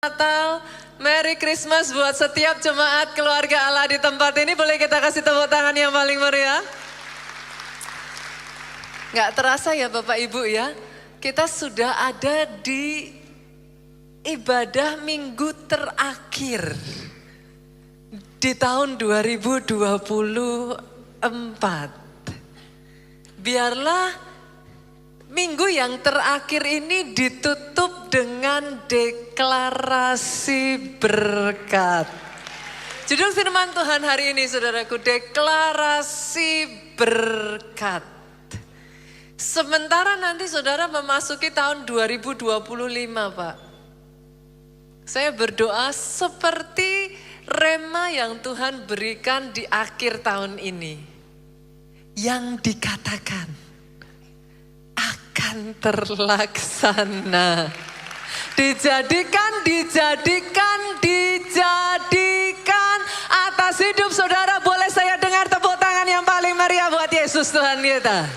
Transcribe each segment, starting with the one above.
Natal, Merry Christmas buat setiap jemaat keluarga Allah di tempat ini. Boleh kita kasih tepuk tangan yang paling meriah? Gak terasa ya Bapak Ibu ya, kita sudah ada di ibadah minggu terakhir di tahun 2024. Biarlah minggu yang terakhir ini ditutup dengan deklarasi berkat. Judul firman Tuhan hari ini saudaraku, deklarasi berkat. Sementara nanti saudara memasuki tahun 2025 Pak. Saya berdoa seperti rema yang Tuhan berikan di akhir tahun ini. Yang dikatakan akan terlaksana. Dijadikan atas hidup saudara. Boleh saya dengar tepuk tangan yang paling meriah buat Yesus Tuhan kita.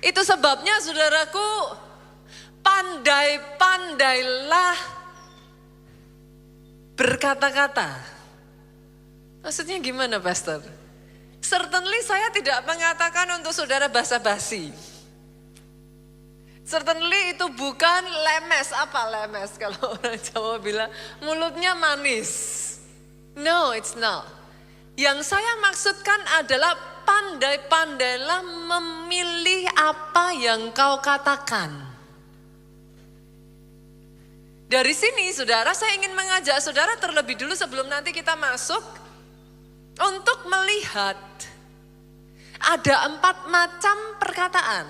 Itu sebabnya saudaraku, pandai-pandailah berkata-kata. Maksudnya gimana Pastor? Certainly saya tidak mengatakan untuk saudara basa-basi. Certainly itu bukan lemes. Apa lemes? Kalau orang Jawa bilang mulutnya manis. No, it's not. Yang saya maksudkan adalah pandai-pandailah memilih apa yang kau katakan. Dari sini saudara, saya ingin mengajak saudara terlebih dulu sebelum nanti kita masuk untuk melihat ada 4 macam perkataan.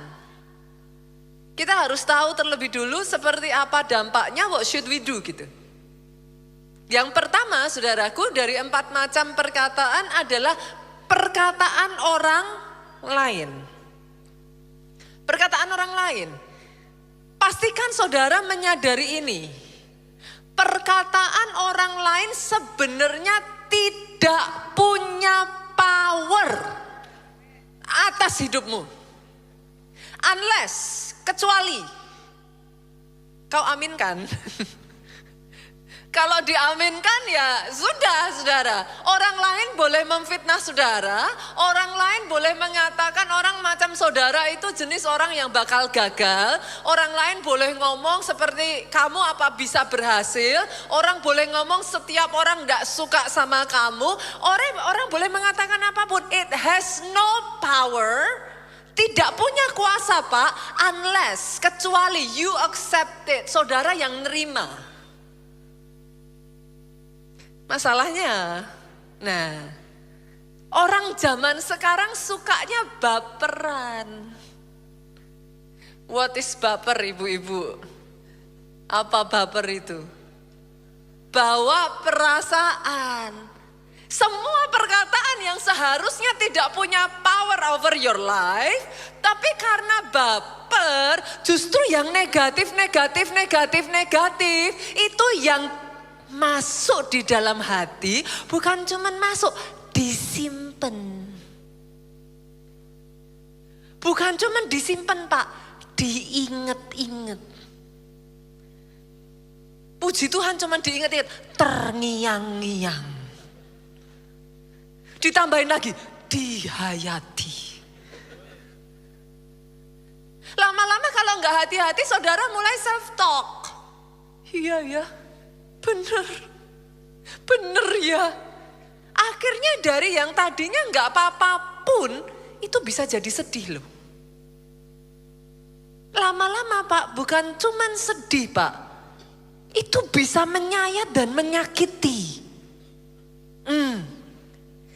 Kita harus tahu terlebih dulu seperti apa dampaknya, what should we do gitu. Yang pertama saudaraku, dari 4 macam perkataan adalah perkataan orang lain. Perkataan orang lain. Pastikan saudara menyadari ini. Perkataan orang lain sebenarnya tidak punya power atas hidupmu. Unless, kecuali kau aminkan. Kalau diaminkan ya sudah saudara. Orang lain boleh memfitnah saudara. Orang lain boleh mengatakan orang macam saudara itu jenis orang yang bakal gagal. Orang lain boleh ngomong seperti kamu apa bisa berhasil. Orang boleh ngomong setiap orang gak suka sama kamu. Orang boleh mengatakan apapun. It has no power. Tidak punya kuasa Pak. Unless, kecuali you accept it. Saudara yang nerima. Masalahnya, orang zaman sekarang sukanya baperan. What is baper ibu-ibu? Apa baper itu? Bawa perasaan. Semua perkataan yang seharusnya tidak punya power over your life, tapi karena baper, justru yang negatif itu yang masuk di dalam hati, bukan cuman masuk, disimpan. Bukan cuman disimpan Pak, diinget-inget. Puji Tuhan cuman diinget-inget, terngiang-ngiang. Ditambahin lagi, dihayati. Lama-lama kalau nggak hati-hati, saudara mulai self-talk. Iya ya. Bener ya. Akhirnya dari yang tadinya nggak apa-apa pun itu bisa jadi sedih loh. Lama-lama Pak, bukan cuman sedih Pak, itu bisa menyayat dan menyakiti.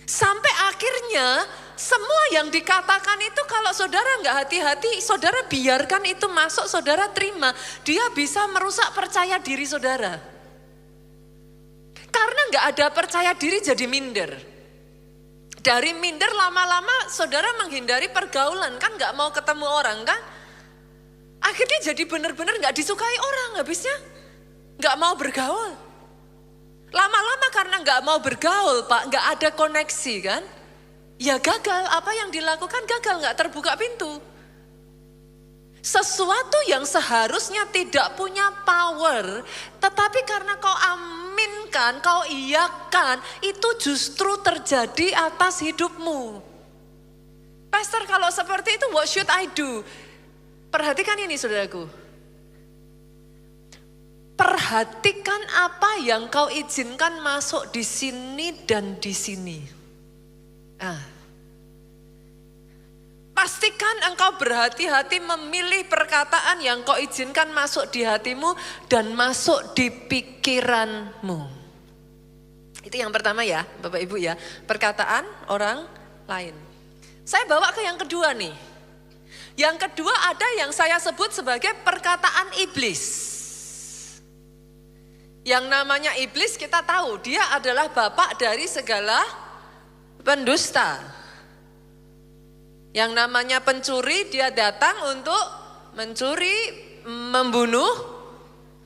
Sampai akhirnya semua yang dikatakan itu kalau saudara nggak hati-hati, saudara biarkan itu masuk, saudara terima, dia bisa merusak percaya diri saudara. Karena nggak ada percaya diri jadi minder. Dari minder lama-lama saudara menghindari pergaulan, kan nggak mau ketemu orang kan. Akhirnya jadi benar-benar nggak disukai orang habisnya. Nggak mau bergaul. Lama-lama karena nggak mau bergaul Pak, nggak ada koneksi kan. Ya gagal, apa yang dilakukan gagal, nggak terbuka pintu. Sesuatu yang seharusnya tidak punya power, tetapi karena kau aminkan, kau iyakan, itu justru terjadi atas hidupmu. Pastor, kalau seperti itu what should I do? Perhatikan ini saudaraku. Perhatikan apa yang kau izinkan masuk di sini dan di sini. Pastikan engkau berhati-hati memilih perkataan yang kau izinkan masuk di hatimu dan masuk di pikiranmu. Itu yang pertama ya, Bapak Ibu ya, perkataan orang lain. Saya bawa ke yang kedua nih. Yang kedua ada yang saya sebut sebagai perkataan iblis. Yang namanya iblis kita tahu, dia adalah bapak dari segala pendusta. Yang namanya pencuri, dia datang untuk mencuri, membunuh,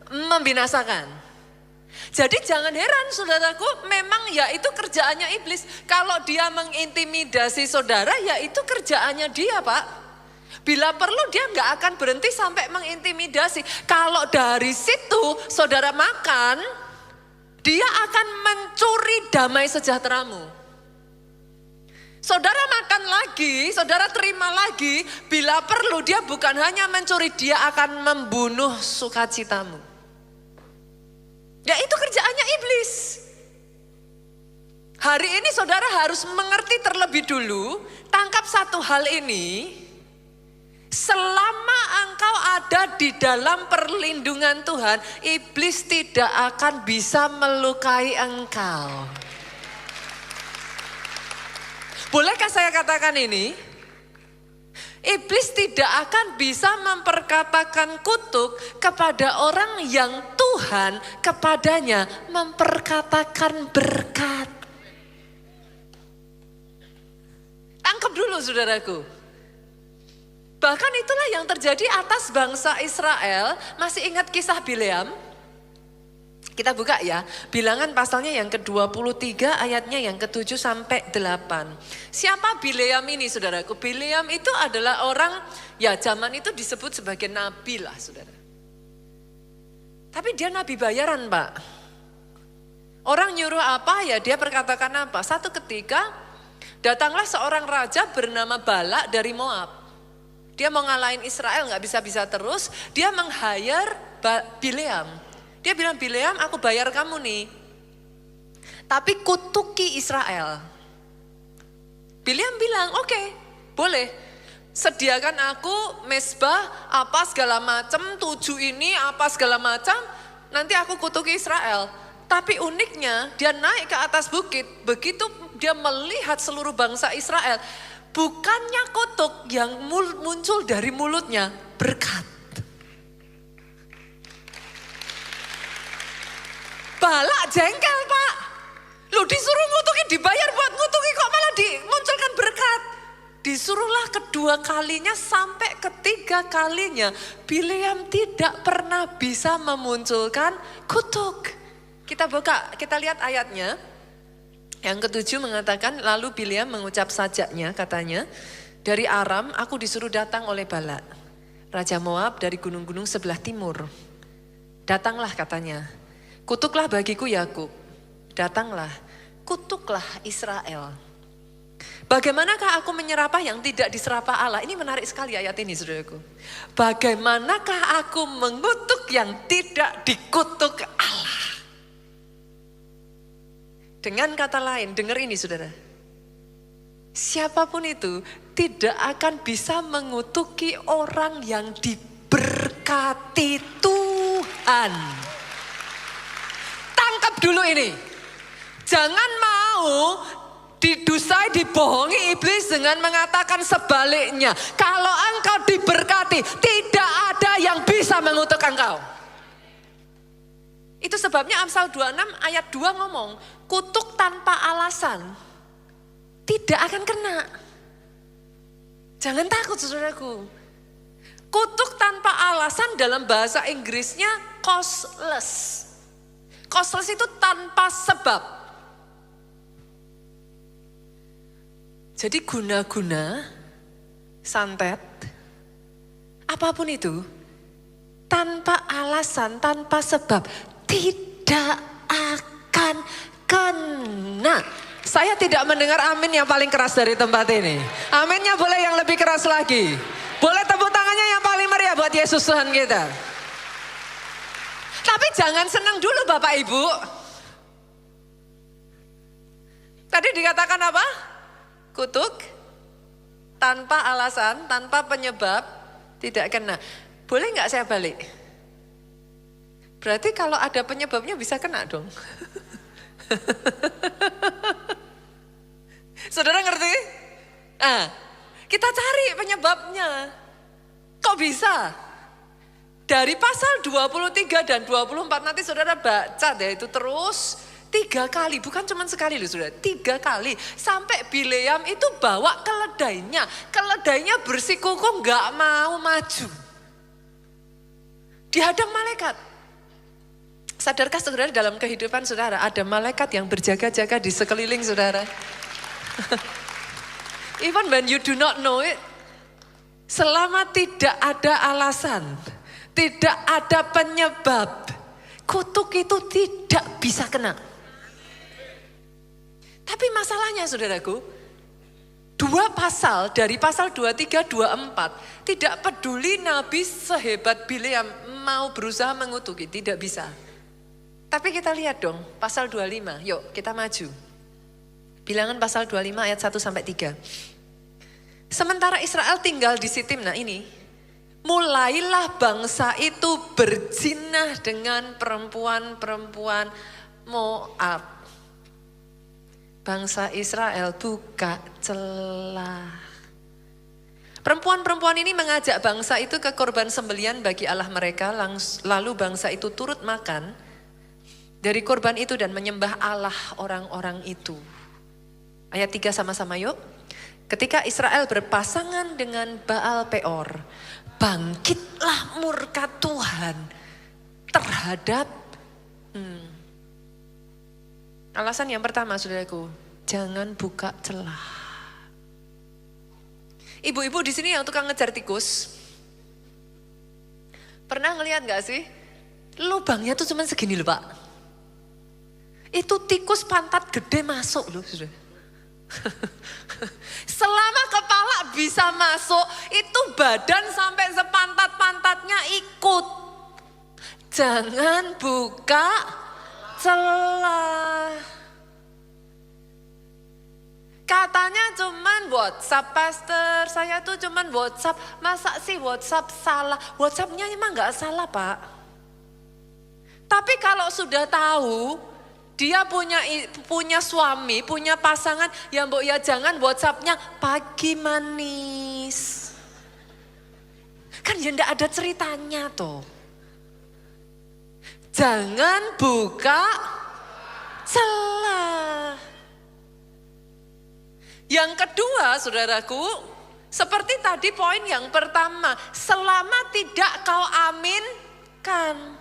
membinasakan. Jadi jangan heran saudaraku, memang ya itu kerjaannya iblis. Kalau dia mengintimidasi saudara, ya itu kerjaannya dia Pak. Bila perlu dia nggak akan berhenti sampai mengintimidasi. Kalau dari situ saudara makan, dia akan mencuri damai sejahteramu. Saudara makan lagi, saudara terima lagi, bila perlu dia bukan hanya mencuri, dia akan membunuh sukacitamu. Ya itu kerjaannya iblis. Hari ini saudara harus mengerti terlebih dulu, tangkap satu hal ini, selama engkau ada di dalam perlindungan Tuhan, iblis tidak akan bisa melukai engkau. Bolehkah saya katakan ini? Iblis tidak akan bisa memperkatakan kutuk kepada orang yang Tuhan kepadanya memperkatakan berkat. Tangkap dulu saudaraku. Bahkan itulah yang terjadi atas bangsa Israel. Masih ingat kisah Bileam? Kita buka ya, Bilangan pasalnya yang ke-23 ayatnya yang ke-7 sampai 8. Siapa Bileam ini saudaraku? Bileam itu adalah orang, ya zaman itu disebut sebagai nabi lah saudara. Tapi dia nabi bayaran Pak. Orang nyuruh apa ya dia perkatakan apa. Satu ketika datanglah seorang raja bernama Balak dari Moab. Dia mau ngalahin Israel gak bisa-bisa terus, dia meng-hire Bileam. Dia bilang, Bileam aku bayar kamu nih. Tapi kutuki Israel. Bileam bilang, oke, boleh. Sediakan aku mesbah, apa segala macam, 7 ini, apa segala macam. Nanti aku kutuki Israel. Tapi uniknya, dia naik ke atas bukit. Begitu dia melihat seluruh bangsa Israel. Bukannya kutuk yang muncul dari mulutnya, berkat. Balak jengkel Pak. Lu disuruh ngutuki, dibayar buat ngutuki kok malah dimunculkan berkat. Disuruhlah kedua kalinya sampai ketiga kalinya. Bileam tidak pernah bisa memunculkan kutuk. Kita buka, kita lihat ayatnya. Yang ke-7 mengatakan, lalu Bileam mengucap sajaknya katanya, dari Aram aku disuruh datang oleh Balak, Raja Moab dari gunung-gunung sebelah timur. Datanglah katanya. Kutuklah bagiku Yakub, datanglah, kutuklah Israel. Bagaimanakah aku menyerapah yang tidak diserapah Allah? Ini menarik sekali ayat ini saudaraku. Bagaimanakah aku mengutuk yang tidak dikutuk Allah? Dengan kata lain, dengar ini saudara. Siapapun itu tidak akan bisa mengutuki orang yang diberkati Tuhan. Tangkap dulu ini. Jangan mau didusai, dibohongi iblis dengan mengatakan sebaliknya. Kalau engkau diberkati, tidak ada yang bisa mengutuk engkau. Itu sebabnya Amsal 26 ayat 2 ngomong, kutuk tanpa alasan tidak akan kena. Jangan takut saudaraku. Kutuk tanpa alasan dalam bahasa Inggrisnya causeless. Causeless itu tanpa sebab. Jadi guna-guna, santet, apapun itu, tanpa alasan, tanpa sebab, tidak akan kena. Saya tidak mendengar amin yang paling keras dari tempat ini. Aminnya boleh yang lebih keras lagi. Boleh tepuk tangannya yang paling meriah buat Yesus Tuhan kita. Tapi jangan senang dulu Bapak Ibu. Tadi dikatakan apa? Kutuk tanpa alasan, tanpa penyebab, tidak kena. Boleh nggak saya balik? Berarti kalau ada penyebabnya bisa kena dong. Saudara ngerti? Kita cari penyebabnya. Kok bisa? Dari pasal 23 dan 24 nanti saudara baca deh itu terus 3 kali, bukan cuma sekali loh saudara, 3 kali. Sampai Bileam itu bawa keledainya bersikukuh nggak mau maju. Dihadang malaikat. Sadarkah saudara dalam kehidupan saudara ada malaikat yang berjaga-jaga di sekeliling saudara? Even when you do not know it, selama tidak ada alasan, tidak ada penyebab, kutuk itu tidak bisa kena. Tapi masalahnya saudaraku, 2 pasal dari pasal 23, 24 tidak peduli Nabi sehebat Bileam mau berusaha mengutuki, tidak bisa. Tapi kita lihat dong pasal 25, yuk kita maju. Bilangan pasal 25 ayat 1 sampai 3. Sementara Israel tinggal di Sitimna ini, mulailah bangsa itu berzina dengan perempuan-perempuan Moab. Bangsa Israel buka celah. Perempuan-perempuan ini mengajak bangsa itu ke korban sembelian bagi Allah mereka, lalu bangsa itu turut makan dari korban itu dan menyembah Allah orang-orang itu. Ayat 3 sama-sama yuk. Ketika Israel berpasangan dengan Baal Peor, bangkitlah murka Tuhan terhadap alasan yang pertama saudaraku, jangan buka celah. Ibu-ibu di sini yang tukang ngejar tikus, pernah ngelihat nggak sih? Lubangnya tuh cuma segini loh Pak. Itu tikus pantat gede masuk loh sudah. Selama kepala bisa masuk, itu badan sampai sepantat-pantatnya ikut. Jangan buka celah. Katanya cuman WhatsApp pastor, saya tuh cuman WhatsApp. Masa sih WhatsApp salah? WhatsAppnya emang gak salah Pak. Tapi kalau sudah tahu dia punya suami, punya pasangan, ya mbok ya jangan WhatsAppnya pagi manis. Kan ya ndak ada ceritanya toh. Jangan buka celah. Yang kedua saudaraku, seperti tadi poin yang pertama, selama tidak kau aminkan.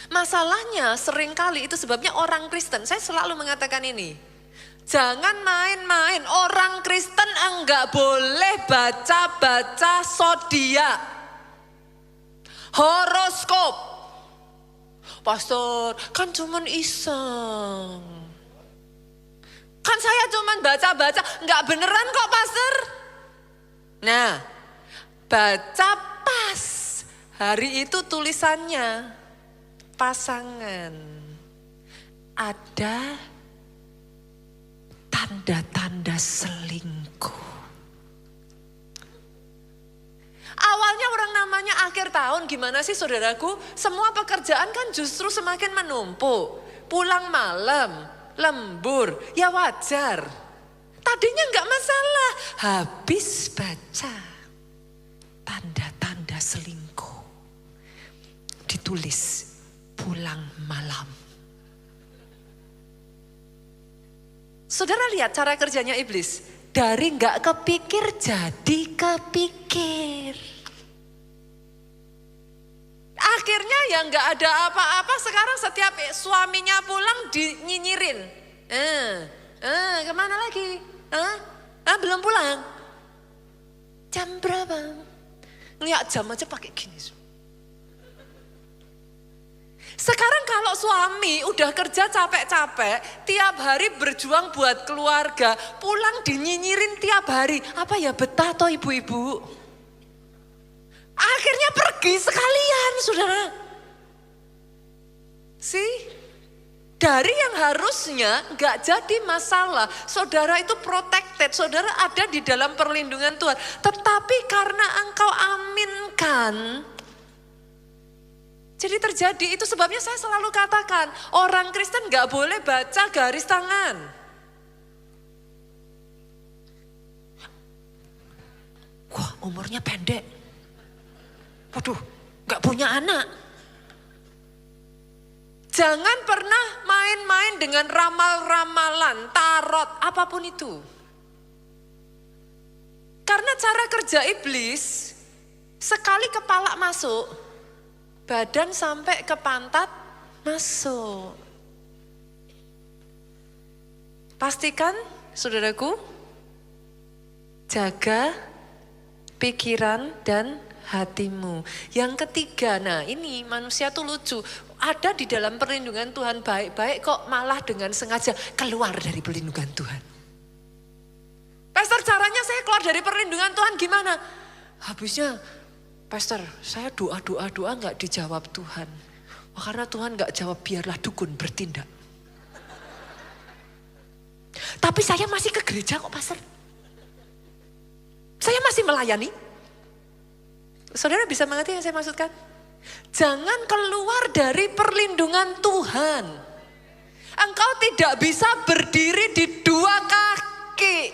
Masalahnya seringkali itu sebabnya orang Kristen, saya selalu mengatakan ini. Jangan main-main, orang Kristen enggak boleh baca-baca zodiak. Horoskop. Pastor, kan cuman iseng. Kan saya cuman baca-baca, enggak beneran kok pastor. Nah, baca pas. Hari itu tulisannya. Pasangan ada tanda-tanda selingkuh. Awalnya orang namanya akhir tahun gimana sih saudaraku? Semua pekerjaan kan justru semakin menumpuk. Pulang malam, lembur, ya wajar. Tadinya enggak masalah, habis baca tanda-tanda selingkuh. Ditulis pulang malam. Saudara lihat cara kerjanya iblis. Dari nggak kepikir jadi kepikir. Akhirnya ya nggak ada apa-apa. Sekarang setiap suaminya pulang dinyinyirin. Kemana lagi? Belum pulang. Jam berapa? Lihat jam aja pakai gini. Sekarang kalau suami udah kerja capek-capek, tiap hari berjuang buat keluarga, pulang dinyinyirin tiap hari. Apa ya betah toh ibu-ibu? Akhirnya pergi sekalian, saudara. Dari yang harusnya gak jadi masalah, saudara itu protected, saudara ada di dalam perlindungan Tuhan. Tetapi karena engkau aminkan, jadi terjadi. Itu sebabnya saya selalu katakan, orang Kristen gak boleh baca garis tangan. Wah, umurnya pendek. Waduh, gak punya anak. Jangan pernah main-main dengan ramal-ramalan, tarot, apapun itu. Karena cara kerja iblis, sekali kepala masuk, badan sampai ke pantat masuk. Pastikan, saudaraku, jaga pikiran dan hatimu. Yang ketiga, nah ini manusia tuh lucu. Ada di dalam perlindungan Tuhan baik-baik kok malah dengan sengaja keluar dari perlindungan Tuhan. Pastor, caranya saya keluar dari perlindungan Tuhan gimana? Habisnya, Pastor, saya doa gak dijawab Tuhan. Oh, karena Tuhan gak jawab, biarlah dukun bertindak. Tapi saya masih ke gereja kok, Pastor. Saya masih melayani. Saudara bisa mengerti yang saya maksudkan? Jangan keluar dari perlindungan Tuhan. Engkau tidak bisa berdiri di dua kaki.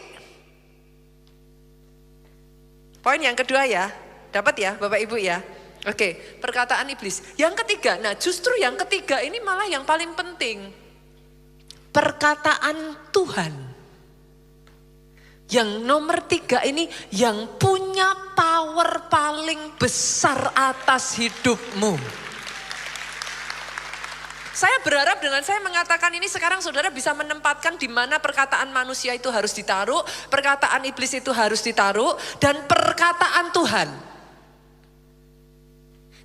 Poin yang kedua ya, dapat ya Bapak Ibu ya. Oke, perkataan iblis. Yang ketiga, nah justru yang ketiga ini malah yang paling penting. Perkataan Tuhan. Yang nomor 3 ini yang punya power paling besar atas hidupmu. Saya berharap dengan saya mengatakan ini sekarang saudara bisa menempatkan di mana perkataan manusia itu harus ditaruh, perkataan iblis itu harus ditaruh, dan perkataan Tuhan.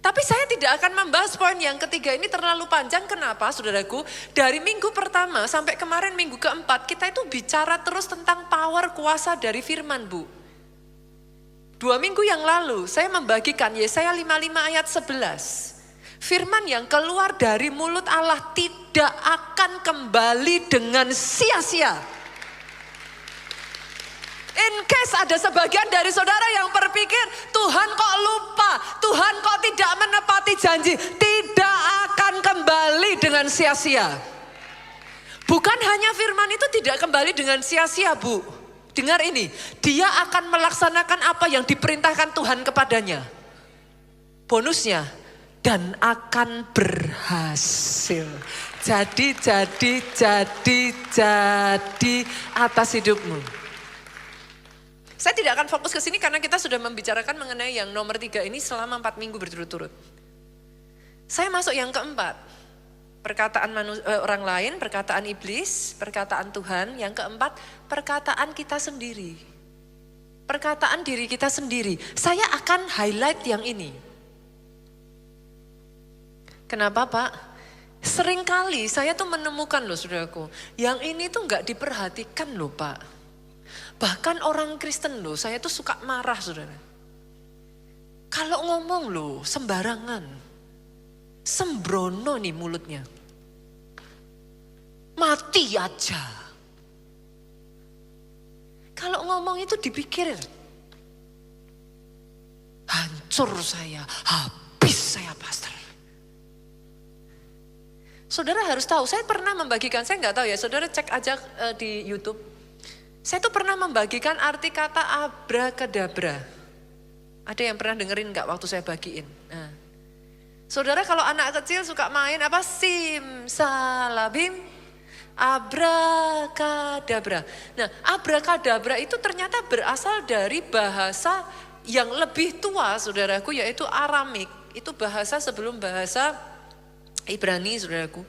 Tapi saya tidak akan membahas poin yang ketiga ini terlalu panjang. Kenapa saudaraku? Dari minggu pertama sampai kemarin minggu keempat kita itu bicara terus tentang power kuasa dari firman, Bu. 2 minggu yang lalu saya membagikan Yesaya 55 ayat 11. Firman yang keluar dari mulut Allah tidak akan kembali dengan sia-sia. In case ada sebagian dari saudara yang berpikir, Tuhan kok lupa, Tuhan kok tidak menepati janji, tidak akan kembali dengan sia-sia. Bukan hanya firman itu tidak kembali dengan sia-sia, Bu. Dengar ini, dia akan melaksanakan apa yang diperintahkan Tuhan kepadanya. Bonusnya, dan akan berhasil. Jadi atas hidupmu. Saya tidak akan fokus ke sini karena kita sudah membicarakan mengenai yang nomor 3 ini selama 4 minggu berturut-turut. Saya masuk yang keempat. Perkataan orang lain, perkataan iblis, perkataan Tuhan. Yang keempat, perkataan kita sendiri. Perkataan diri kita sendiri. Saya akan highlight yang ini. Kenapa, Pak? Seringkali saya tuh menemukan loh saudaraku. Yang ini tuh gak diperhatikan loh, Pak. Bahkan orang Kristen loh, saya tuh suka marah saudara. Kalau ngomong loh sembarangan, sembrono nih mulutnya. Mati aja. Kalau ngomong itu dipikir, hancur saya, habis saya pastor. Saudara harus tahu, saya pernah membagikan, saya nggak tahu ya, saudara cek aja di YouTube. Saya tuh pernah membagikan arti kata abrakadabra. Ada yang pernah dengerin gak waktu saya bagiin? Nah. Saudara kalau anak kecil suka main apa? Simsalabim, abrakadabra. Nah abrakadabra itu ternyata berasal dari bahasa yang lebih tua saudaraku, yaitu Aramik. Itu bahasa sebelum bahasa Ibrani saudaraku.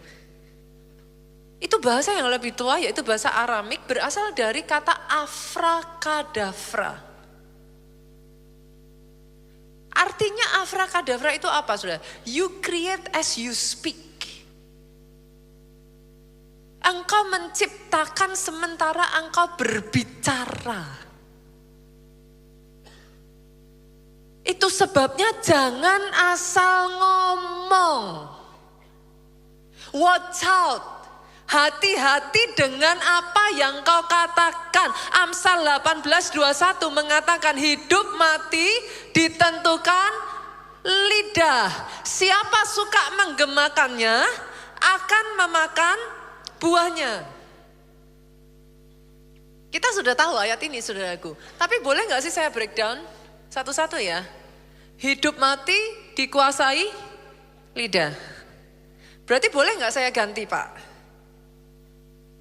Itu bahasa yang lebih tua, yaitu bahasa Aramik, berasal dari kata afrakadafra. Artinya abracadabra itu apa, saudara? You create as you speak. Engkau menciptakan sementara engkau berbicara. Itu sebabnya jangan asal ngomong. Watch out. Hati-hati dengan apa yang kau katakan. Amsal 18:21 mengatakan hidup mati ditentukan lidah. Siapa suka menggemakannya akan memakan buahnya. Kita sudah tahu ayat ini, saudaraku. Tapi boleh gak sih saya breakdown satu-satu ya? Hidup mati dikuasai lidah. Berarti boleh gak saya ganti, Pak?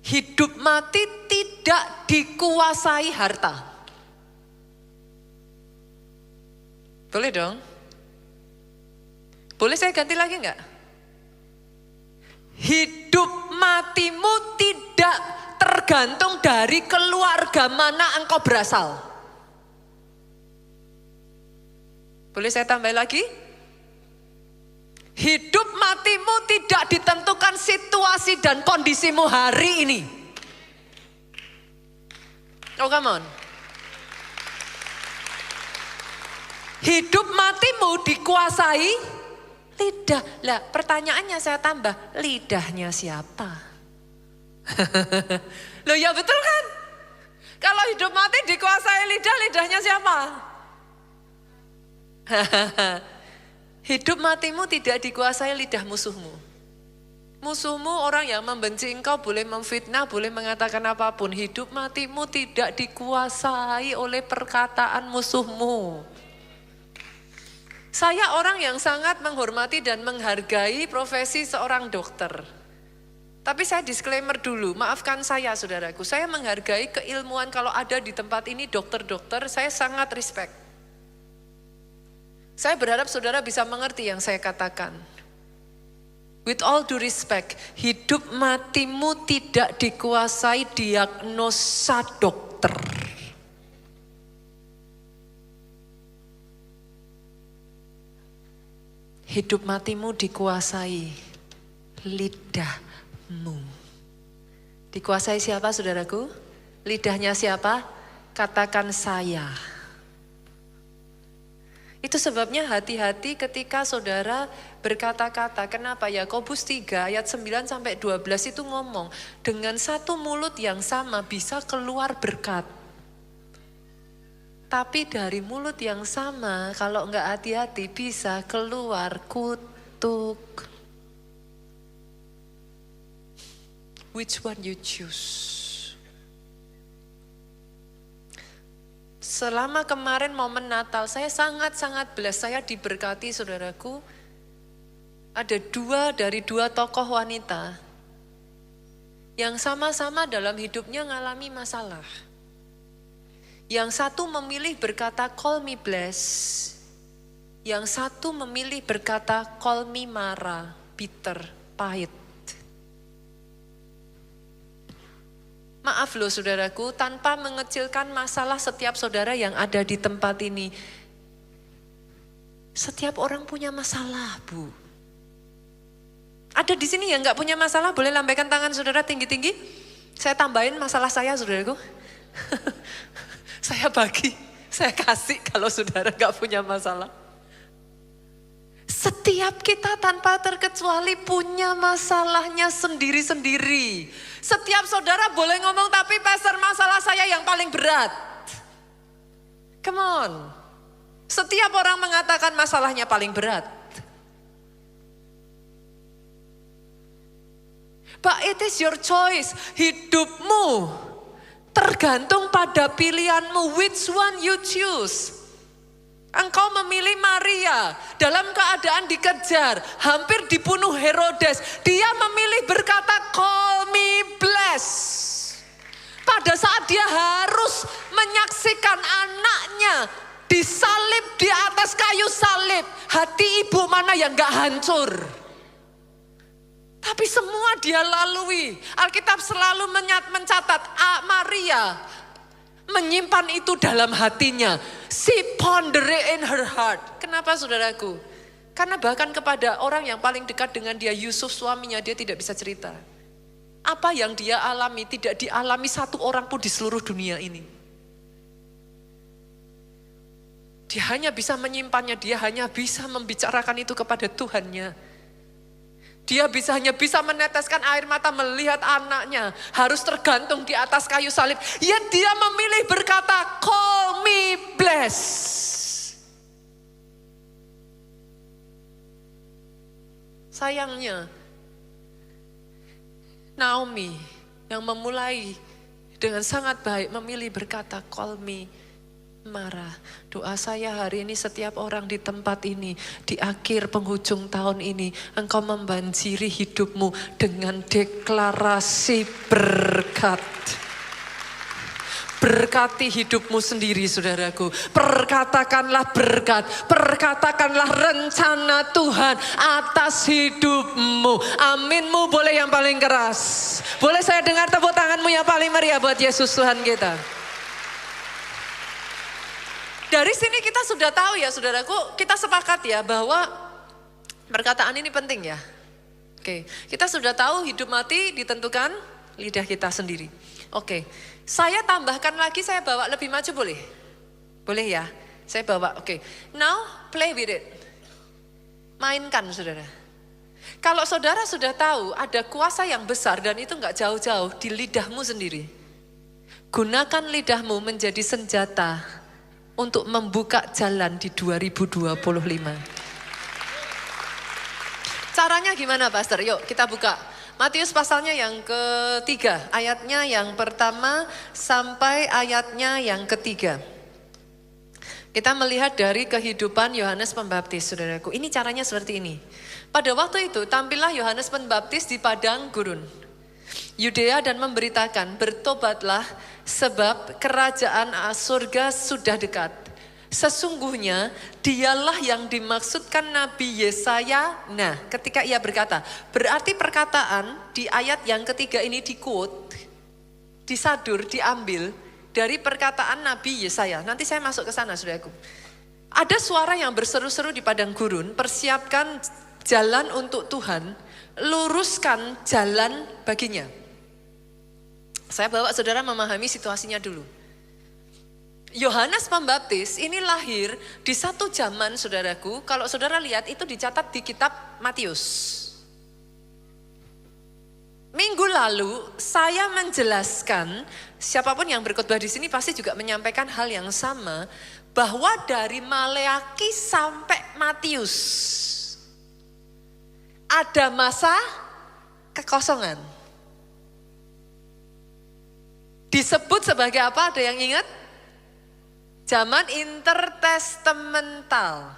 Hidup mati tidak dikuasai harta. Boleh dong? Boleh saya ganti lagi enggak? Hidup matimu tidak tergantung dari keluarga mana engkau berasal. Boleh saya tambah lagi? Hidup matimu tidak ditentukan situasi dan kondisimu hari ini. Oh come on. Hidup matimu dikuasai lidah. Lah pertanyaannya saya tambah, lidahnya siapa? Loh ya betul kan? Kalau hidup mati dikuasai lidah, lidahnya siapa? Hidup matimu tidak dikuasai lidah musuhmu. Musuhmu orang yang membenci engkau boleh memfitnah, boleh mengatakan apapun. Hidup matimu tidak dikuasai oleh perkataan musuhmu. Saya orang yang sangat menghormati dan menghargai profesi seorang dokter. Tapi saya disclaimer dulu, maafkan saya saudaraku. Saya menghargai keilmuan kalau ada di tempat ini dokter-dokter, saya sangat respect. Saya berharap saudara bisa mengerti yang saya katakan. With all due respect, hidup matimu tidak dikuasai diagnosa dokter. Hidup matimu dikuasai lidahmu. Dikuasai siapa saudaraku? Lidahnya siapa? Katakan saya. Itu sebabnya hati-hati ketika saudara berkata-kata. Kenapa? Yakobus 3 ayat 9 sampai 12 itu ngomong, dengan satu mulut yang sama bisa keluar berkat. Tapi dari mulut yang sama kalau enggak hati-hati bisa keluar kutuk. Which one you choose? Selama kemarin momen Natal, saya sangat-sangat blessed, saya diberkati saudaraku. Ada dari dua tokoh wanita yang sama-sama dalam hidupnya mengalami masalah. Yang satu memilih berkata call me blessed, yang satu memilih berkata call me marah, bitter, pahit. Maaf loh saudaraku, tanpa mengecilkan masalah setiap saudara yang ada di tempat ini. Setiap orang punya masalah, Bu. Ada di sini yang gak punya masalah, boleh lambaikan tangan saudara tinggi-tinggi. Saya tambahin masalah saya saudaraku. Saya bagi, saya kasih kalau saudara gak punya masalah. Setiap kita tanpa terkecuali punya masalahnya sendiri-sendiri. Setiap saudara boleh ngomong, tapi pastor masalah saya yang paling berat. Come on. Setiap orang mengatakan masalahnya paling berat. But it is your choice. Hidupmu tergantung pada pilihanmu. Which one you choose? Engkau memilih Maria dalam keadaan dikejar, hampir dibunuh Herodes. Dia memilih berkata, call me blessed. Pada saat dia harus menyaksikan anaknya disalib di atas kayu salib, hati ibu mana yang gak hancur? Tapi semua dia lalui. Alkitab selalu mencatat Maria Menyimpan itu dalam hatinya. She ponder it in her heart. Kenapa saudaraku? Karena bahkan kepada orang yang paling dekat dengan dia, Yusuf suaminya, dia tidak bisa cerita. Apa yang dia alami tidak dialami satu orang pun di seluruh dunia ini. Dia hanya bisa menyimpannya, dia hanya bisa membicarakan itu kepada Tuhannya. Dia hanya bisa meneteskan air mata melihat anaknya harus tergantung di atas kayu salib. Ya, dia memilih berkata, call me blessed. Sayangnya, Naomi yang memulai dengan sangat baik memilih berkata, call me marah. Doa saya hari ini setiap orang di tempat ini, di akhir penghujung tahun ini, engkau membanjiri hidupmu dengan deklarasi berkat. Berkati hidupmu sendiri saudaraku. Perkatakanlah berkat, perkatakanlah rencana Tuhan atas hidupmu. Aminmu boleh yang paling keras. Boleh saya dengar tepuk tanganmu yang paling meriah buat Yesus Tuhan kita. Dari sini kita sudah tahu ya saudaraku, kita sepakat ya bahwa perkataan ini penting ya. Oke, kita sudah tahu hidup mati ditentukan lidah kita sendiri. Oke, saya tambahkan lagi, saya bawa lebih maju boleh? Boleh ya? Saya bawa, oke. Now play with it. Mainkan saudara. Kalau saudara sudah tahu ada kuasa yang besar dan itu nggak jauh-jauh di lidahmu sendiri. Gunakan lidahmu menjadi senjata untuk membuka jalan di 2025. Caranya gimana Pastor? Yuk kita buka. Matius pasalnya yang ketiga, ayatnya yang pertama sampai ayatnya yang ketiga. Kita melihat dari kehidupan Yohanes Pembaptis, saudaraku. Ini caranya seperti ini. Pada waktu itu tampillah Yohanes Pembaptis di padang gurun Yudea dan memberitakan, bertobatlah sebab kerajaan surga sudah dekat. Sesungguhnya dialah yang dimaksudkan Nabi Yesaya. Nah, ketika ia berkata, berarti perkataan di ayat yang ketiga ini di-quote, disadur, diambil dari perkataan Nabi Yesaya. Nanti saya masuk ke sana, saudaraku. Ada suara yang berseru-seru di padang gurun, persiapkan jalan untuk Tuhan, luruskan jalan baginya. Saya bawa saudara memahami situasinya dulu. Yohanes Pembaptis ini lahir di satu zaman saudaraku, kalau saudara lihat itu dicatat di kitab Matius. Minggu lalu saya menjelaskan, siapapun yang berkhotbah di sini pasti juga menyampaikan hal yang sama, bahwa dari Maleaki sampai Matius ada masa kekosongan. Disebut sebagai apa? Ada yang ingat? Zaman intertestamental.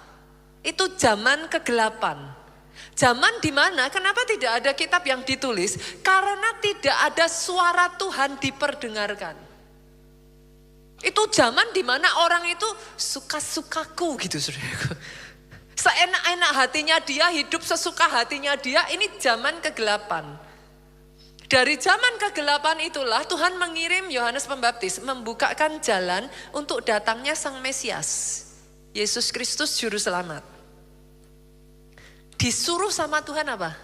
Itu zaman kegelapan. Zaman di mana kenapa tidak ada kitab yang ditulis? Karena tidak ada suara Tuhan diperdengarkan. Itu zaman di mana orang itu suka-sukaku gitu saudaraku. Seenak-enak hatinya dia, hidup sesuka hatinya dia, ini zaman kegelapan. Dari zaman kegelapan itulah Tuhan mengirim Yohanes Pembaptis membukakan jalan untuk datangnya Sang Mesias, Yesus Kristus Juru Selamat. Disuruh sama Tuhan apa?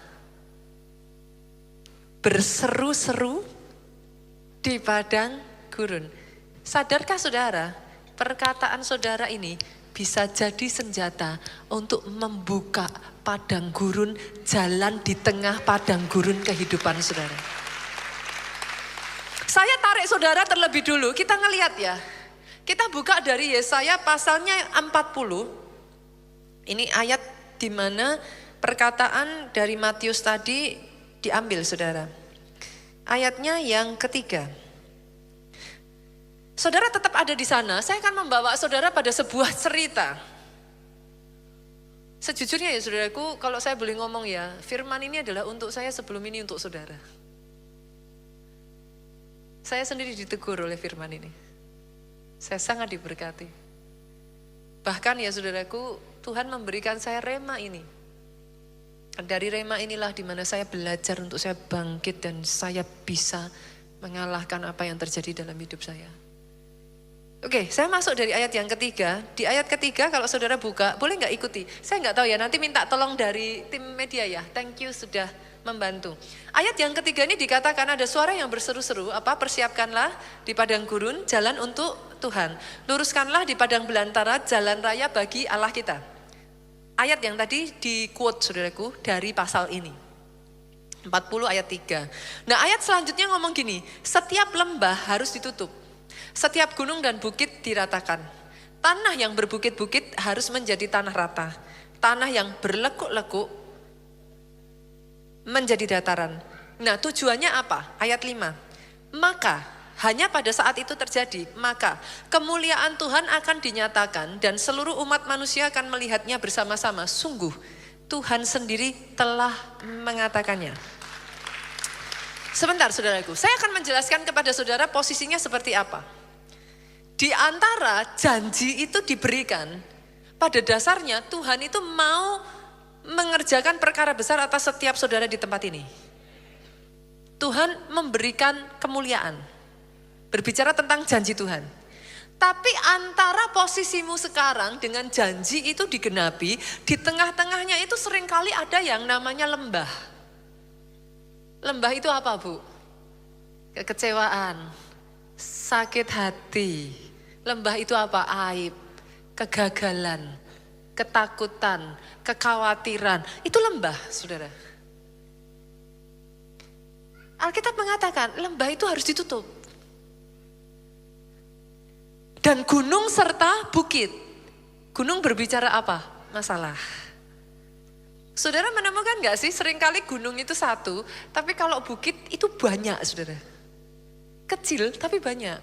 Berseru-seru di padang gurun. Sadarkah saudara, perkataan saudara ini bisa jadi senjata untuk membuka padang gurun, jalan di tengah padang gurun kehidupan saudara. Saya tarik saudara terlebih dulu, kita ngelihat ya. Kita buka dari Yesaya pasalnya 40. Ini ayat di mana perkataan dari Matius tadi diambil saudara. Ayatnya yang ketiga. Saudara tetap ada di sana, saya akan membawa saudara pada sebuah cerita. Sejujurnya ya saudaraku, kalau saya boleh ngomong ya, firman ini adalah untuk saya sebelum ini untuk saudara. Saya sendiri ditegur oleh firman ini. Saya sangat diberkati. Bahkan ya saudaraku, Tuhan memberikan saya rema ini. Dari rema inilah di mana saya belajar untuk saya bangkit dan saya bisa mengalahkan apa yang terjadi dalam hidup saya. Oke, saya masuk dari ayat yang ketiga. Di ayat ketiga kalau saudara buka, boleh nggak ikuti? Saya nggak tahu ya, nanti minta tolong dari tim media ya. Thank you sudah membantu. Ayat yang ketiga ini dikatakan ada suara yang berseru-seru, persiapkanlah di padang gurun jalan untuk Tuhan. Luruskanlah di padang belantara jalan raya bagi Allah kita. Ayat yang tadi di quote saudaraku dari pasal ini. 40 ayat 3. Nah ayat selanjutnya ngomong gini, setiap lembah harus ditutup. Setiap gunung dan bukit diratakan. Tanah yang berbukit-bukit harus menjadi tanah rata. Tanah yang berlekuk-lekuk menjadi dataran. Nah tujuannya apa? Ayat 5. Maka hanya pada saat itu terjadi, maka kemuliaan Tuhan akan dinyatakan dan seluruh umat manusia akan melihatnya bersama-sama. Sungguh Tuhan sendiri telah mengatakannya. Sebentar saudaraku, saya akan menjelaskan kepada saudara posisinya seperti apa. Di antara janji itu diberikan, pada dasarnya Tuhan itu mau mengerjakan perkara besar atas setiap saudara di tempat ini. Tuhan memberikan kemuliaan, berbicara tentang janji Tuhan. Tapi antara posisimu sekarang dengan janji itu digenapi, di tengah-tengahnya itu seringkali ada yang namanya lembah. Lembah itu apa Bu? Kekecewaan, sakit hati. Lembah itu apa? Aib, kegagalan, ketakutan, kekhawatiran. Itu lembah, saudara. Alkitab mengatakan lembah itu harus ditutup. Dan gunung serta bukit. Gunung berbicara apa? Masalah. Saudara menemukan gak sih seringkali gunung itu satu, tapi kalau bukit itu banyak saudara. Kecil tapi banyak.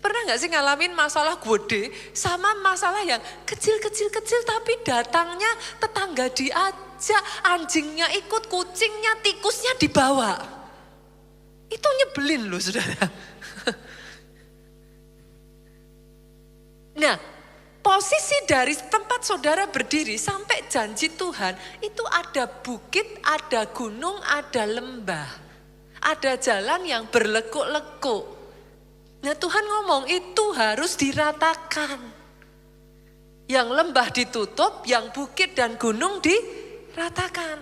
Pernah gak sih ngalamin masalah gede sama masalah yang kecil-kecil tapi datangnya tetangga diajak, anjingnya ikut, kucingnya, tikusnya dibawa. Itu nyebelin loh saudara. Nah, posisi dari tempat saudara berdiri sampai janji Tuhan itu ada bukit, ada gunung, ada lembah. Ada jalan yang berlekuk-lekuk. Nah Tuhan ngomong itu harus diratakan. Yang lembah ditutup, yang bukit dan gunung diratakan.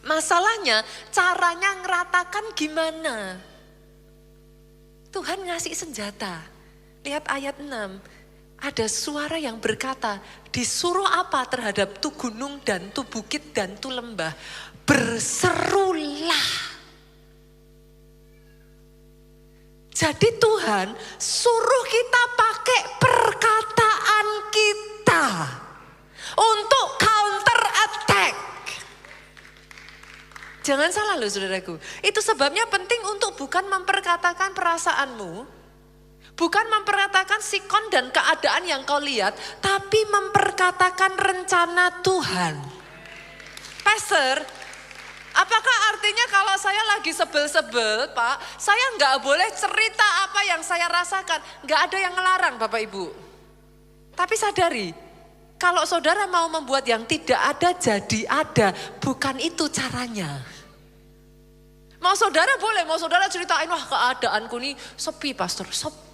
Masalahnya caranya ngeratakan gimana? Tuhan ngasih senjata. Lihat ayat 6. Ada suara yang berkata, disuruh apa terhadap tu gunung dan tu bukit dan tu lembah? Berserulah. Jadi Tuhan suruh kita pakai perkataan kita untuk counter attack. Jangan salah loh saudaraku. Itu sebabnya penting untuk bukan memperkatakan perasaanmu, bukan memperkatakan sikon dan keadaan yang kau lihat, tapi memperkatakan rencana Tuhan. Pastor, apakah artinya kalau saya lagi sebel-sebel, Pak, saya nggak boleh cerita apa yang saya rasakan? Nggak ada yang ngelarang, Bapak Ibu. Tapi sadari, kalau saudara mau membuat yang tidak ada jadi ada, bukan itu caranya. Mau saudara boleh, mau saudara ceritain, wah keadaanku nih sepi, Pastor, sepi.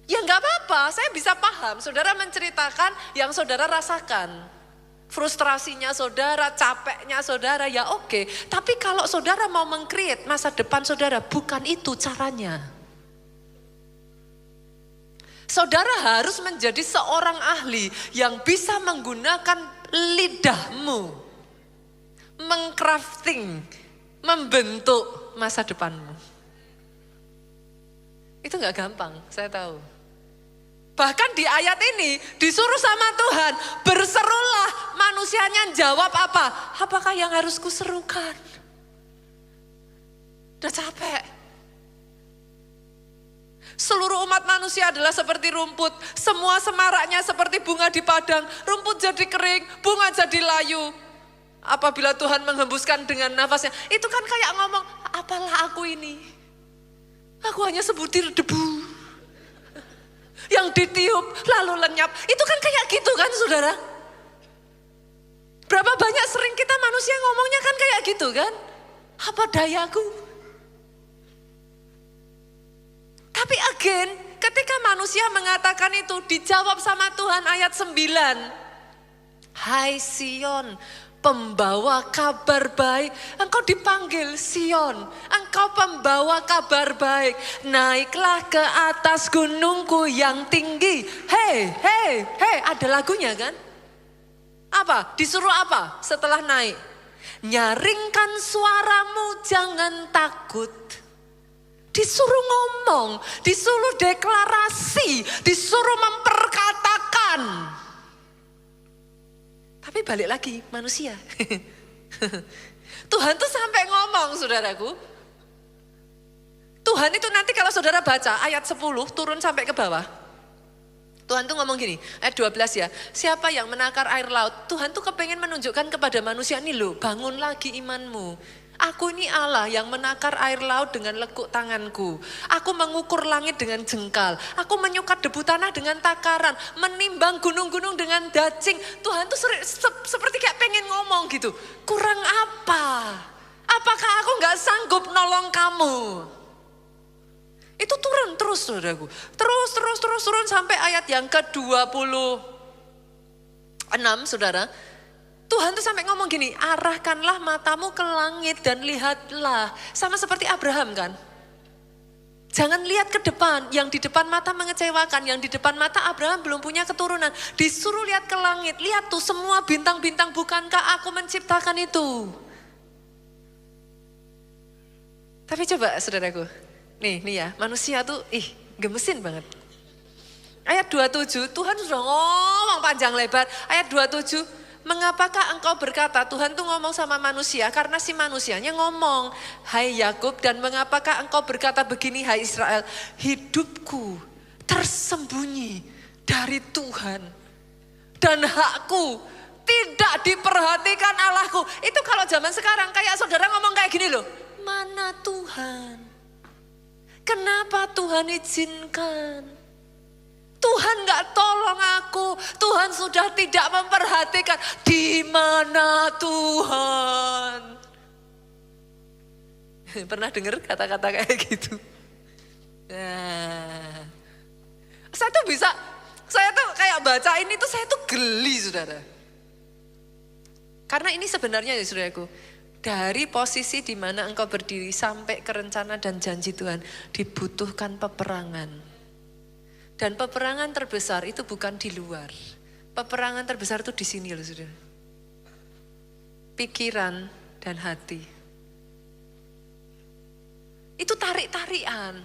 Ya nggak apa-apa, saya bisa paham. Saudara menceritakan yang saudara rasakan. Frustrasinya saudara, capeknya saudara, ya oke. Tapi kalau saudara mau meng-create masa depan saudara, bukan itu caranya. Saudara harus menjadi seorang ahli yang bisa menggunakan lidahmu, mengcrafting, membentuk masa depanmu. Itu gak gampang, saya tahu. Bahkan di ayat ini disuruh sama Tuhan, berserulah, manusianya jawab apa? Apakah yang harus kuserukan? Udah capek. Seluruh umat manusia adalah seperti rumput, semua semaraknya seperti bunga di padang, rumput jadi kering, bunga jadi layu. Apabila Tuhan menghembuskan dengan nafasnya, itu kan kayak ngomong, apalah aku ini? Aku hanya sebutir debu. Yang ditiup lalu lenyap. Itu kan kayak gitu kan saudara. Berapa banyak sering kita manusia ngomongnya kan kayak gitu kan. Apa dayaku? Tapi again, ketika manusia mengatakan itu, dijawab sama Tuhan ayat 9. Hai Sion, pembawa kabar baik. Engkau dipanggil Sion, engkau pembawa kabar baik. Naiklah ke atas gunungku yang tinggi. Hei, hei, hei, ada lagunya kan? Apa? Disuruh apa setelah naik? Nyaringkan suaramu, jangan takut. Disuruh ngomong, disuruh deklarasi, disuruh memperkatakan. Tapi balik lagi manusia. Tuhan tuh sampai ngomong saudaraku. Tuhan itu nanti kalau saudara baca ayat 10 turun sampai ke bawah. Tuhan tuh ngomong gini, ayat 12 ya. Siapa yang menakar air laut? Tuhan tuh kepengen menunjukkan kepada manusia nih loh, bangun lagi imanmu. Aku ini Allah yang menakar air laut dengan lekuk tanganku. Aku mengukur langit dengan jengkal. Aku menyukat debu tanah dengan takaran. Menimbang gunung-gunung dengan dacing. Tuhan tuh seperti kayak pengen ngomong gitu. Kurang apa? Apakah aku gak sanggup nolong kamu? Itu turun terus saudaraku. Terus turun sampai ayat yang ke-26 saudara. Tuhan tuh sampai ngomong gini, arahkanlah matamu ke langit dan lihatlah. Sama seperti Abraham kan. Jangan lihat ke depan, yang di depan mata mengecewakan, yang di depan mata Abraham belum punya keturunan. Disuruh lihat ke langit, lihat tuh semua bintang-bintang, bukankah aku menciptakan itu. Tapi coba saudaraku, nih ya, manusia tuh gemesin banget. Ayat 27, Tuhan sudah ngomong panjang lebar. Ayat 27, mengapakah engkau berkata, Tuhan tuh ngomong sama manusia karena si manusianya ngomong, hai Yakub, dan mengapakah engkau berkata begini, hai Israel, hidupku tersembunyi dari Tuhan dan hakku tidak diperhatikan Allahku. Itu kalau zaman sekarang kayak saudara ngomong kayak gini loh, mana Tuhan? Kenapa Tuhan izinkan? Tuhan gak tolong aku, Tuhan sudah tidak memperhatikan. Di mana Tuhan? Pernah dengar kata-kata kayak gitu? Nah, saya tuh kayak baca ini tuh saya tuh geli saudara. Karena ini sebenarnya ya saudaraku, dari posisi di mana engkau berdiri sampai ke rencana dan janji Tuhan dibutuhkan peperangan. Dan peperangan terbesar itu bukan di luar. Peperangan terbesar itu di sini loh saudara. Pikiran dan hati. Itu tarik-tarikan.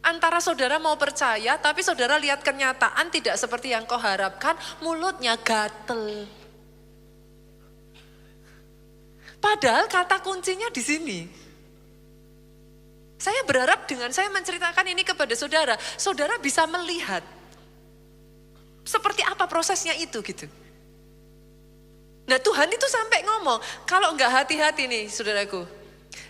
Antara saudara mau percaya tapi saudara lihat kenyataan tidak seperti yang kau harapkan, mulutnya gatel. Padahal kata kuncinya di sini. Saya berharap dengan saya menceritakan ini kepada saudara, saudara bisa melihat seperti apa prosesnya itu gitu. Nah Tuhan itu sampai ngomong, kalau enggak hati-hati nih saudaraku,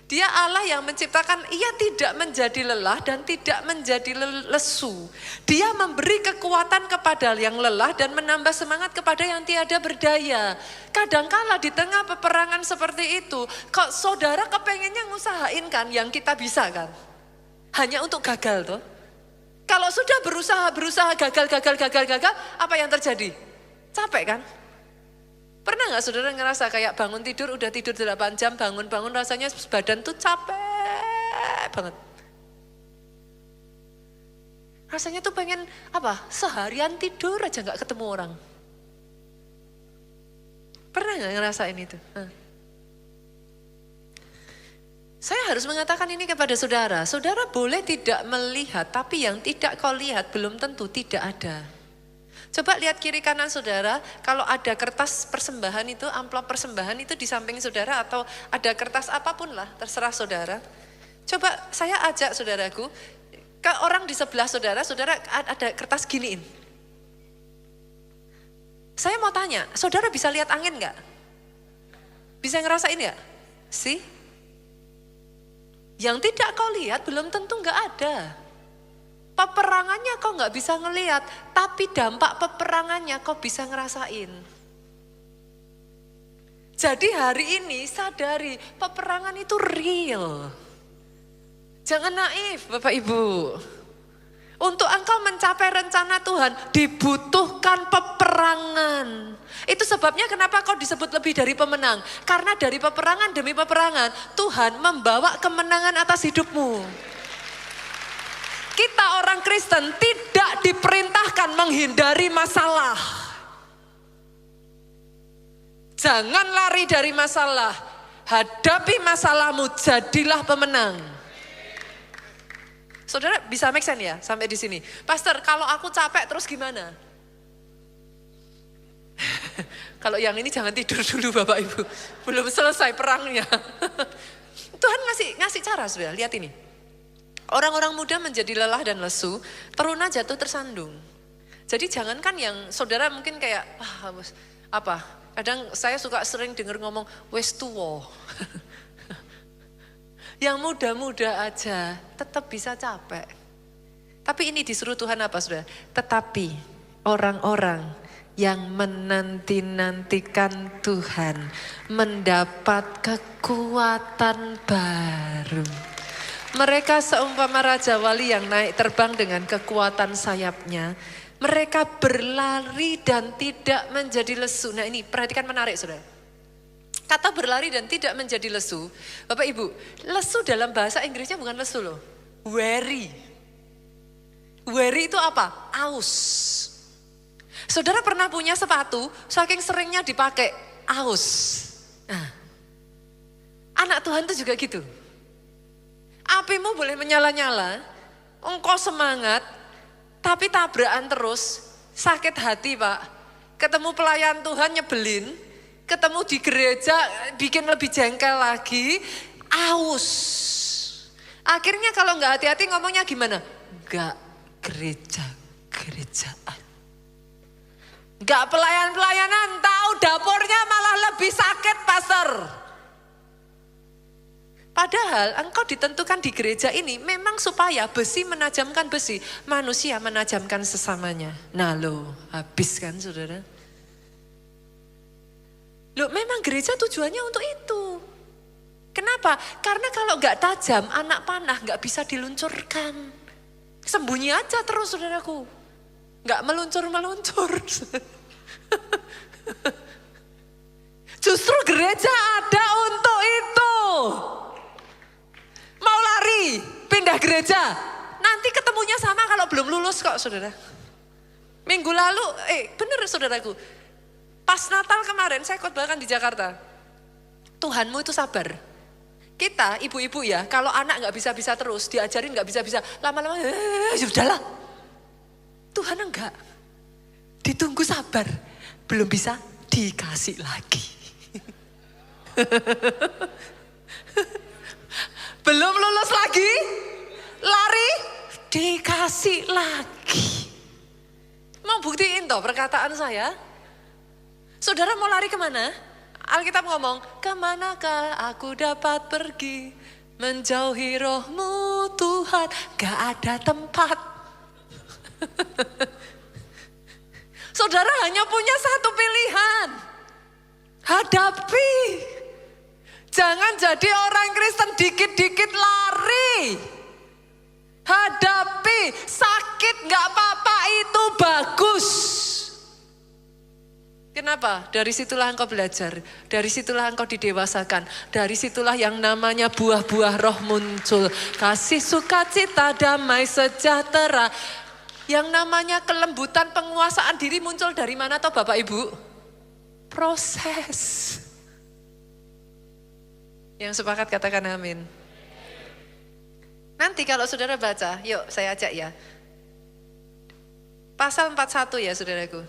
Dia Allah yang menciptakan, ia tidak menjadi lelah dan tidak menjadi lesu. Dia memberi kekuatan kepada yang lelah dan menambah semangat kepada yang tiada berdaya. Kadangkala di tengah peperangan seperti itu, kok saudara kepengennya ngusahain kan yang kita bisa kan? Hanya untuk gagal tuh. Kalau sudah berusaha gagal, apa yang terjadi? Capek kan? Pernah gak saudara ngerasa kayak bangun tidur, udah tidur 8 jam, bangun-bangun rasanya badan tuh capek banget. Rasanya tuh pengen apa? Seharian tidur aja gak ketemu orang. Pernah gak ngerasain itu? Saya harus mengatakan ini kepada saudara. Saudara boleh tidak melihat, tapi yang tidak kau lihat belum tentu tidak ada. Coba lihat kiri kanan saudara, kalau ada kertas persembahan itu, amplop persembahan itu di samping saudara atau ada kertas apapun lah, terserah saudara. Coba saya ajak saudaraku, ke orang di sebelah saudara, saudara ada kertas giniin. Saya mau tanya, saudara bisa lihat angin gak? Bisa ngerasain gak? Sih? Yang tidak kau lihat belum tentu gak ada. Peperangannya kau gak bisa ngelihat, tapi dampak peperangannya kau bisa ngerasain. Jadi hari ini sadari, peperangan itu real. Jangan naif Bapak Ibu. Untuk engkau mencapai rencana Tuhan dibutuhkan peperangan. Itu sebabnya kenapa kau disebut lebih dari pemenang. Karena dari peperangan demi peperangan Tuhan membawa kemenangan atas hidupmu. Kita orang Kristen tidak diperintahkan menghindari masalah. Jangan lari dari masalah. Hadapi masalahmu, jadilah pemenang. Saudara bisa make sense ya sampai di sini. Pastor, kalau aku capek terus gimana? Kalau yang ini jangan tidur dulu Bapak Ibu. Belum selesai perangnya. Tuhan ngasih cara saudara, lihat ini. Orang-orang muda menjadi lelah dan lesu, teruna jatuh tersandung. Jadi jangankan yang saudara mungkin kayak, kadang saya sering dengar ngomong, wes tuwo. Yang muda-muda aja tetap bisa capek. Tapi ini disuruh Tuhan apa saudara? Tetapi orang-orang yang menanti-nantikan Tuhan mendapat kekuatan baru. Mereka seumpama Raja Wali yang naik terbang dengan kekuatan sayapnya. Mereka berlari dan tidak menjadi lesu. Nah ini perhatikan menarik saudara. Kata berlari dan tidak menjadi lesu. Bapak Ibu, lesu dalam bahasa Inggrisnya bukan lesu loh. Weary. Weary itu apa? Aus. Saudara pernah punya sepatu, saking seringnya dipakai, aus. Nah, anak Tuhan itu juga gitu. Apimu boleh menyala-nyala, engkau semangat, tapi tabrakan terus, sakit hati Pak. Ketemu pelayan Tuhan nyebelin, ketemu di gereja bikin lebih jengkel lagi, aus. Akhirnya kalau nggak hati-hati ngomongnya gimana? Nggak gereja-gerejaan. Nggak pelayan-pelayanan, tahu dapurnya malah lebih sakit pastor. Padahal engkau ditentukan di gereja ini memang supaya besi menajamkan besi, manusia menajamkan sesamanya. Nah lo, habis kan saudara? Loh memang gereja tujuannya untuk itu. Kenapa? Karena kalau nggak tajam, anak panah nggak bisa diluncurkan. Sembunyi aja terus saudaraku. Nggak meluncur-meluncur. Justru gereja ada untuk itu. Mau lari, pindah gereja. Nanti ketemunya sama kalau belum lulus kok saudara. Minggu lalu, bener saudaraku. Pas Natal kemarin saya khotbahkan di Jakarta. Tuhanmu itu sabar. Kita ibu-ibu ya, kalau anak nggak bisa-bisa terus, diajarin nggak bisa-bisa, lama-lama ya udahlah. Tuhan enggak. Ditunggu sabar, belum bisa dikasih lagi. Belum lulus lagi, lari, dikasih lagi. Mau buktiin toh perkataan saya? Saudara mau lari kemana? Alkitab ngomong, kemanakah aku dapat pergi? Menjauhi rohmu Tuhan, gak ada tempat. Saudara hanya punya satu pilihan. Hadapi. Jangan jadi orang Kristen dikit-dikit lari. Hadapi, sakit gak apa-apa itu bagus. Kenapa? Dari situlah engkau belajar, dari situlah engkau didewasakan, dari situlah yang namanya buah-buah roh muncul. Kasih, sukacita, damai, sejahtera. Yang namanya kelembutan penguasaan diri muncul dari mana toh Bapak Ibu? Proses. Yang sepakat katakan amin. Nanti kalau saudara baca, yuk saya ajak ya. Pasal 41 ya saudaraku.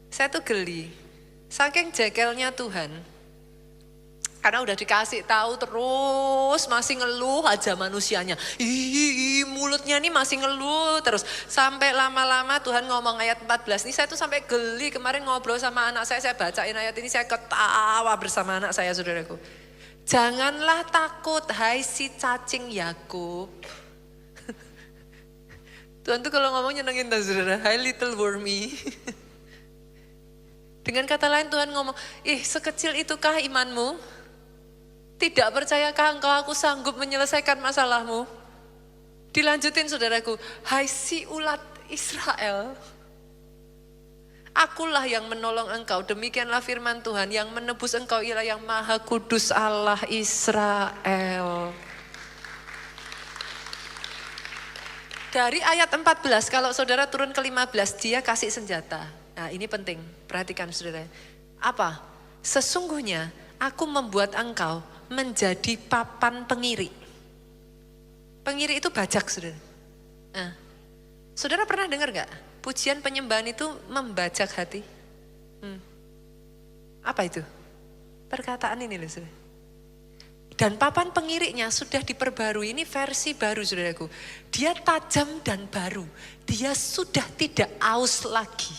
Saya tuh geli. Saking jekelnya Tuhan. Karena udah dikasih tahu terus masih ngeluh aja manusianya. Mulutnya nih masih ngeluh terus. Sampai lama-lama Tuhan ngomong ayat 14. Ini saya tuh sampai geli kemarin ngobrol sama anak saya bacain ayat ini saya ketawa bersama anak saya saudaraku. Janganlah takut hai si cacing Yakub. Tuhan tuh kalau ngomong nyenengin tuh saudara. Hai little wormy. Dengan kata lain Tuhan ngomong, sekecil itukah imanmu? Tidak percayakah engkau aku sanggup menyelesaikan masalahmu? Dilanjutin saudaraku, hai si ulat Israel, akulah yang menolong engkau, demikianlah firman Tuhan, yang menebus engkau ialah yang maha kudus Allah Israel. Dari ayat 14, kalau saudara turun ke 15, dia kasih senjata. Nah ini penting, perhatikan saudara. Apa? Sesungguhnya aku membuat engkau menjadi papan pengiri. Pengiri itu bajak, saudara. Nah, saudara pernah dengar gak? Pujian penyembahan itu membajak hati. Apa itu? Perkataan ini loh, saudara. Dan papan pengiriknya sudah diperbarui. Ini versi baru, saudaraku. Dia tajam dan baru. Dia sudah tidak aus lagi.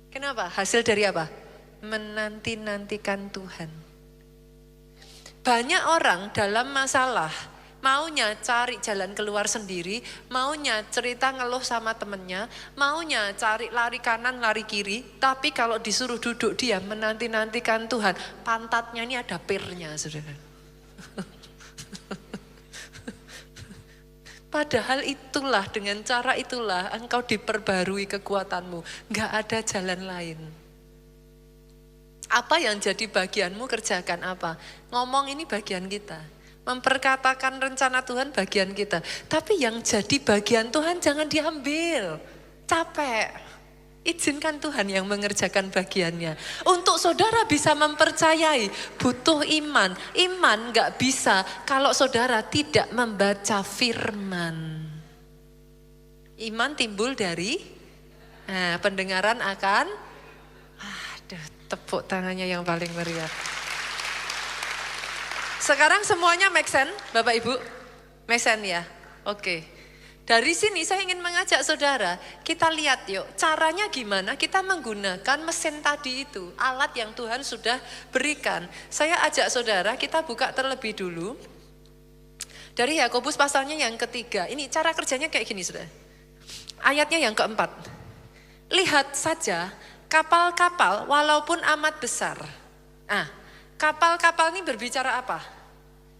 Kenapa? Hasil dari apa? Menanti-nantikan Tuhan. Banyak orang dalam masalah, maunya cari jalan keluar sendiri, maunya cerita ngeluh sama temennya, maunya cari lari kanan, lari kiri, tapi kalau disuruh duduk diam menanti-nantikan Tuhan, pantatnya ini ada pirnya, saudara. Padahal itulah, dengan cara itulah engkau diperbarui kekuatanmu, gak ada jalan lain. Apa yang jadi bagianmu kerjakan apa? Ngomong ini bagian kita. Memperkatakan rencana Tuhan bagian kita. Tapi yang jadi bagian Tuhan jangan diambil. Capek. Izinkan Tuhan yang mengerjakan bagiannya. Untuk saudara bisa mempercayai, butuh iman. Iman gak bisa kalau saudara tidak membaca firman. Iman timbul dari pendengaran akan, tepuk tangannya yang paling meriah. Sekarang semuanya make sense, Bapak Ibu? Make sense ya? Oke. Dari sini saya ingin mengajak saudara, kita lihat yuk, caranya gimana kita menggunakan mesin tadi itu, alat yang Tuhan sudah berikan. Saya ajak saudara, kita buka terlebih dulu. Dari Yakobus pasalnya yang ketiga, ini cara kerjanya kayak gini saudara. Ayatnya yang keempat. Lihat saja, kapal-kapal walaupun amat besar. Nah, kapal-kapal ini berbicara apa?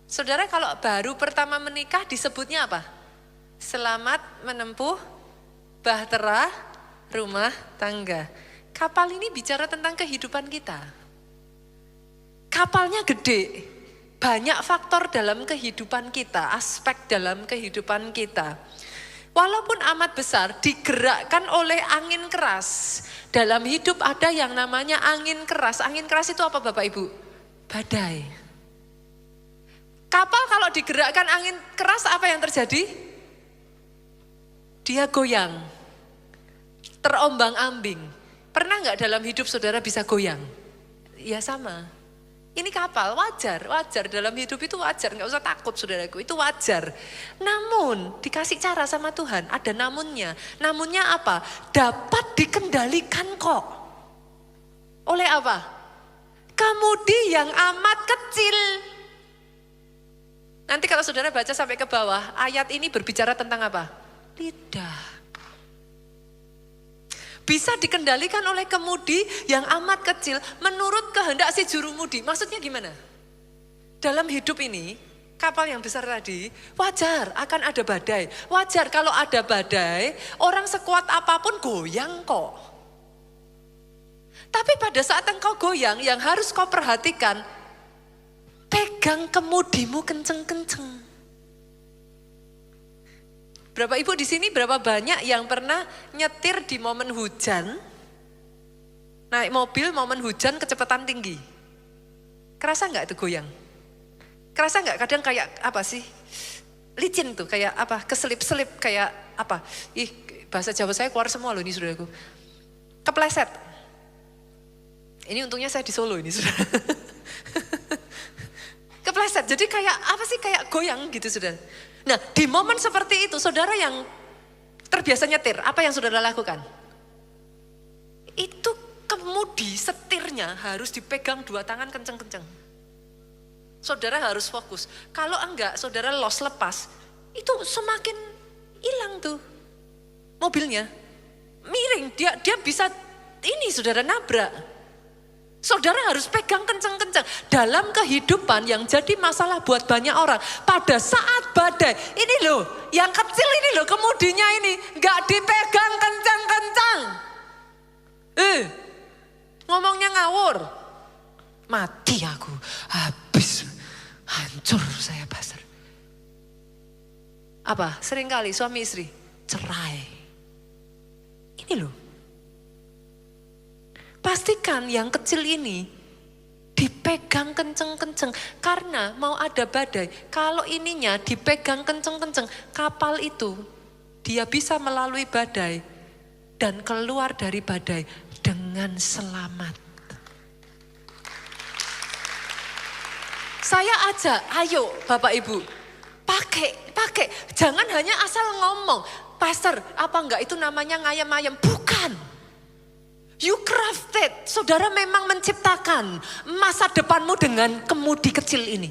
Saudara kalau baru pertama menikah disebutnya apa? Selamat menempuh bahtera rumah tangga. Kapal ini bicara tentang kehidupan kita. Kapalnya gede, banyak faktor dalam kehidupan kita, aspek dalam kehidupan kita. Walaupun amat besar, digerakkan oleh angin keras. Dalam hidup ada yang namanya angin keras. Angin keras itu apa Bapak Ibu? Badai. Kapal kalau digerakkan angin keras apa yang terjadi? Dia goyang. Terombang-ambing. Pernah nggak dalam hidup saudara bisa goyang? Ya sama. Ini kapal, wajar dalam hidup itu wajar, nggak usah takut saudaraku, itu wajar. Namun dikasih cara sama Tuhan, ada namunnya. Namunnya apa? Dapat dikendalikan kok. Oleh apa? Kemudi yang amat kecil. Nanti kalau saudara baca sampai ke bawah, ayat ini berbicara tentang apa? Lidah. Bisa dikendalikan oleh kemudi yang amat kecil menurut kehendak si jurumudi. Maksudnya gimana? Dalam hidup ini, kapal yang besar tadi, wajar akan ada badai. Wajar kalau ada badai, orang sekuat apapun goyang kok. Tapi pada saat engkau goyang, yang harus kau perhatikan, pegang kemudimu kenceng-kenceng. Berapa ibu di sini, berapa banyak yang pernah nyetir di momen hujan, naik mobil momen hujan kecepatan tinggi? Kerasa nggak itu goyang? Kerasa nggak kadang kayak apa sih? Licin tuh, kayak apa? Keselip-selip, kayak apa? Ih, bahasa Jawa saya keluar semua loh ini saudaraku. Kepleset. Ini untungnya saya di Solo ini saudara. Kepleset, jadi kayak apa sih? Kayak goyang gitu saudara. Nah, di momen seperti itu, saudara yang terbiasa nyetir, apa yang saudara lakukan? Itu kemudi setirnya harus dipegang dua tangan kenceng-kenceng. Saudara harus fokus. Kalau enggak, saudara lepas, itu semakin hilang tuh mobilnya. Miring, dia bisa ini saudara nabrak. Saudara harus pegang kencang-kencang. Dalam kehidupan yang jadi masalah buat banyak orang. Pada saat badai, ini loh, yang kecil ini loh, kemudinya ini, gak dipegang kencang-kencang. Ngomongnya ngawur. Mati aku, habis, hancur saya pastor. Apa? Seringkali suami istri cerai. Ini loh. Pastikan yang kecil ini dipegang kenceng-kenceng. Karena mau ada badai, kalau ininya dipegang kenceng-kenceng, kapal itu dia bisa melalui badai dan keluar dari badai dengan selamat. Saya ajak, ayo Bapak Ibu, pakai. Jangan hanya asal ngomong, pastor apa enggak itu namanya ngayam-ngayam, bukan. You crafted, saudara memang menciptakan masa depanmu dengan kemudi kecil ini.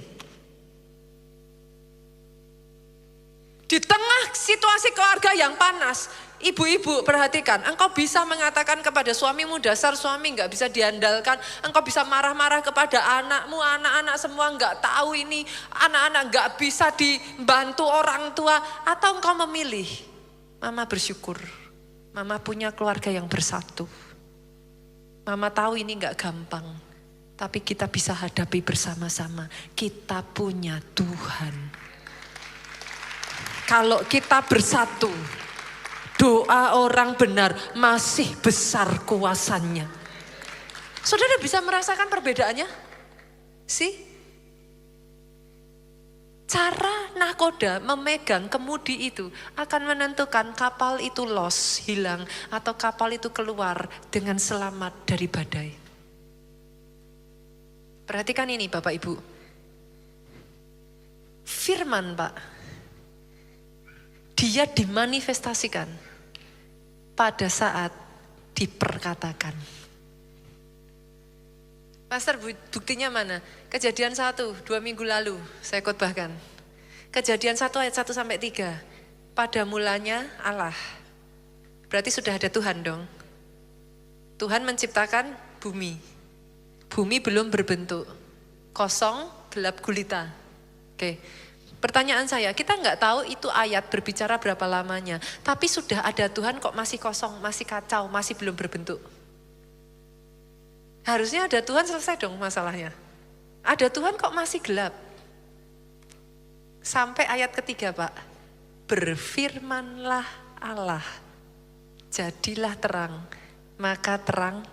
Di tengah situasi keluarga yang panas, ibu-ibu perhatikan, engkau bisa mengatakan kepada suamimu, dasar suami nggak bisa diandalkan. Engkau bisa marah-marah kepada anakmu, anak-anak semua nggak tahu ini, anak-anak nggak bisa dibantu orang tua. Atau engkau memilih, mama bersyukur, mama punya keluarga yang bersatu. Mama tahu ini nggak gampang, tapi kita bisa hadapi bersama-sama. Kita punya Tuhan. Kalau kita bersatu, doa orang benar masih besar kuasanya. Saudara bisa merasakan perbedaannya? Sih? Cara nahkoda memegang kemudi itu akan menentukan kapal itu lost, hilang, atau kapal itu keluar dengan selamat dari badai. Perhatikan ini Bapak Ibu. Firman Pak, dia dimanifestasikan pada saat diperkatakan. Pastor, buktinya mana? Kejadian 1, 2 minggu lalu saya khotbahkan. Kejadian 1 ayat 1 sampai 3. Pada mulanya Allah. Berarti sudah ada Tuhan dong. Tuhan menciptakan bumi. Bumi belum berbentuk. Kosong, gelap gulita. Oke. Pertanyaan saya, kita nggak tahu itu ayat berbicara berapa lamanya. Tapi sudah ada Tuhan kok masih kosong, masih kacau, masih belum berbentuk. Harusnya ada Tuhan selesai dong masalahnya. Ada Tuhan kok masih gelap. Sampai ayat ketiga Pak. Berfirmanlah Allah. Jadilah terang. Maka terang